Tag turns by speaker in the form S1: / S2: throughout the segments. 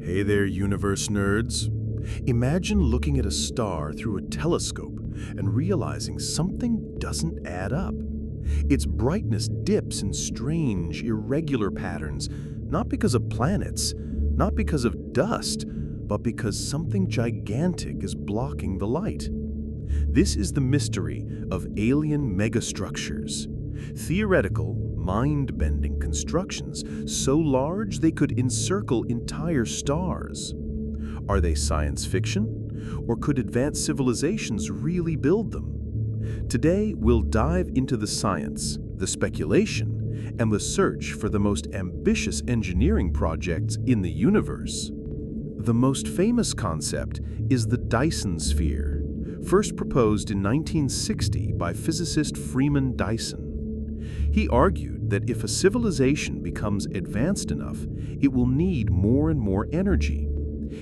S1: Hey there, universe nerds. Imagine looking at a star through a telescope and realizing something doesn't add up. Its brightness dips in strange, irregular patterns, not because of planets, not because of dust, but because something gigantic is blocking the light. This is the mystery of alien megastructures. Theoretical, mind-bending constructions so large they could encircle entire stars. Are they science fiction? Or could advanced civilizations really build them? Today, we'll dive into the science, the speculation, and the search for the most ambitious engineering projects in the universe. The most famous concept is the Dyson sphere, first proposed in 1960 by physicist Freeman Dyson. He argued that if a civilization becomes advanced enough, it will need more and more energy.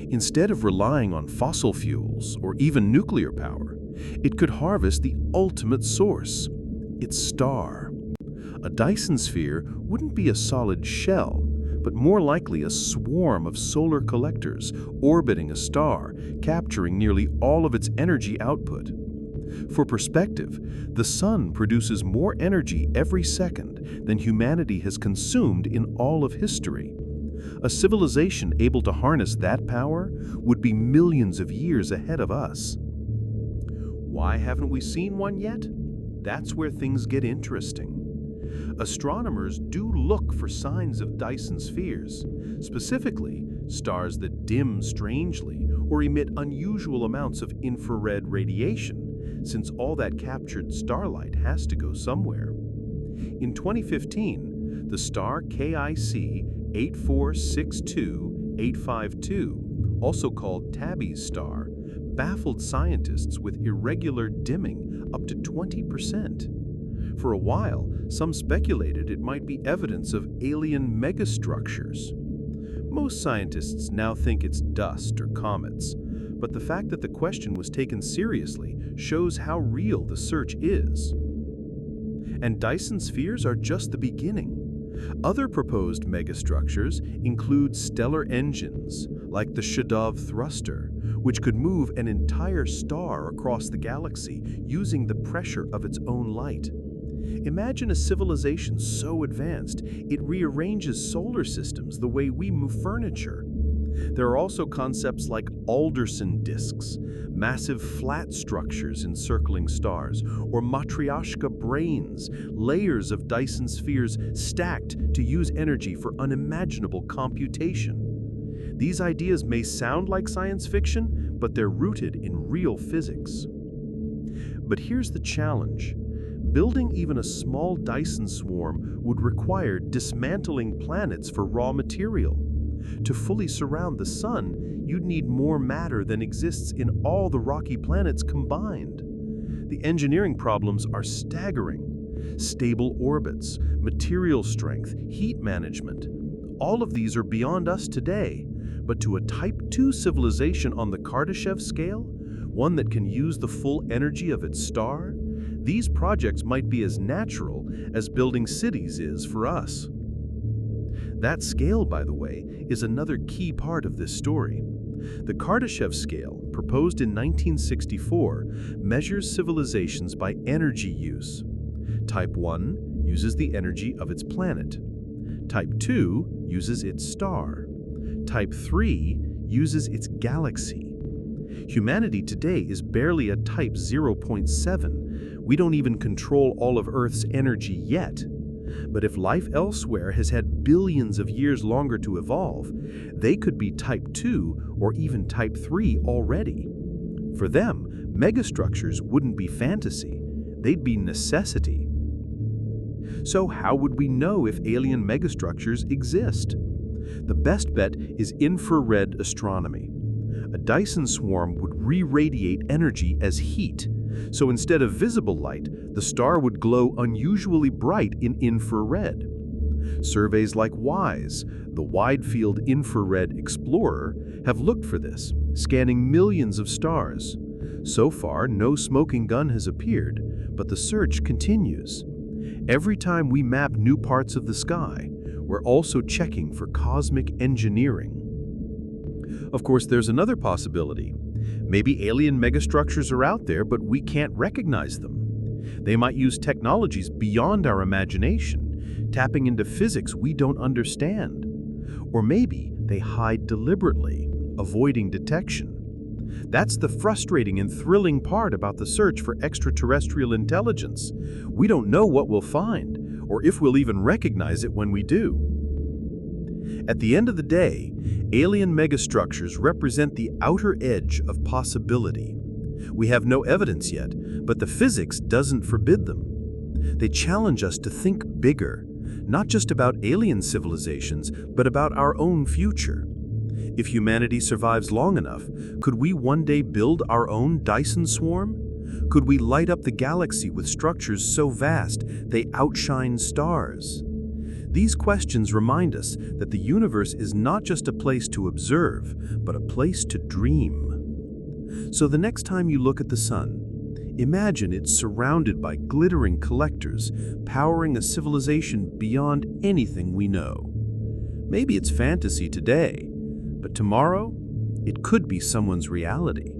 S1: Instead of relying on fossil fuels or even nuclear power, it could harvest the ultimate source, its star. A Dyson sphere wouldn't be a solid shell, but more likely a swarm of solar collectors orbiting a star, capturing nearly all of its energy output. For perspective, the sun produces more energy every second than humanity has consumed in all of history. A civilization able to harness that power would be millions of years ahead of us. Why haven't we seen one yet? That's where things get interesting. Astronomers do look for signs of Dyson spheres, specifically stars that dim strangely or emit unusual amounts of infrared radiation, since all that captured starlight has to go somewhere. In 2015, the star KIC 8462852, also called Tabby's star, baffled scientists with irregular dimming up to 20%. For a while, some speculated it might be evidence of alien megastructures. Most scientists now think it's dust or comets, but the fact that the question was taken seriously shows how real the search is. And Dyson spheres are just the beginning. Other proposed megastructures include stellar engines, like the Shadov thruster, which could move an entire star across the galaxy using the pressure of its own light. Imagine a civilization so advanced it rearranges solar systems the way we move furniture. There are also concepts like Alderson disks, massive flat structures encircling stars, or matryoshka brains, layers of Dyson spheres stacked to use energy for unimaginable computation. These ideas may sound like science fiction, but they're rooted in real physics. But here's the challenge. Building even a small Dyson swarm would require dismantling planets for raw material. To fully surround the sun, you'd need more matter than exists in all the rocky planets combined. The engineering problems are staggering. Stable orbits, material strength, heat management. All of these are beyond us today, but to a Type 2 civilization on the Kardashev scale, one that can use the full energy of its star, these projects might be as natural as building cities is for us. That scale, by the way, is another key part of this story. The Kardashev scale, proposed in 1964, measures civilizations by energy use. Type 1 uses the energy of its planet. Type 2 uses its star. Type 3 uses its galaxy. Humanity today is barely at Type 0.7. We don't even control all of Earth's energy yet. But if life elsewhere has had billions of years longer to evolve, they could be Type 2 or even Type 3 already. For them, megastructures wouldn't be fantasy, they'd be necessity. So how would we know if alien megastructures exist? The best bet is infrared astronomy. A Dyson swarm would re-radiate energy as heat. So instead of visible light, the star would glow unusually bright in infrared. Surveys like WISE, the Wide Field Infrared Explorer, have looked for this, scanning millions of stars. So far, no smoking gun has appeared, but the search continues. Every time we map new parts of the sky, we're also checking for cosmic engineering. Of course, there's another possibility. Maybe alien megastructures are out there, but we can't recognize them. They might use technologies beyond our imagination, tapping into physics we don't understand. Or maybe they hide deliberately, avoiding detection. That's the frustrating and thrilling part about the search for extraterrestrial intelligence. We don't know what we'll find, or if we'll even recognize it when we do. At the end of the day, alien megastructures represent the outer edge of possibility. We have no evidence yet, but the physics doesn't forbid them. They challenge us to think bigger, not just about alien civilizations, but about our own future. If humanity survives long enough, could we one day build our own Dyson swarm? Could we light up the galaxy with structures so vast they outshine stars? These questions remind us that the universe is not just a place to observe, but a place to dream. So the next time you look at the sun, imagine it's surrounded by glittering collectors, powering a civilization beyond anything we know. Maybe it's fantasy today, but tomorrow, it could be someone's reality.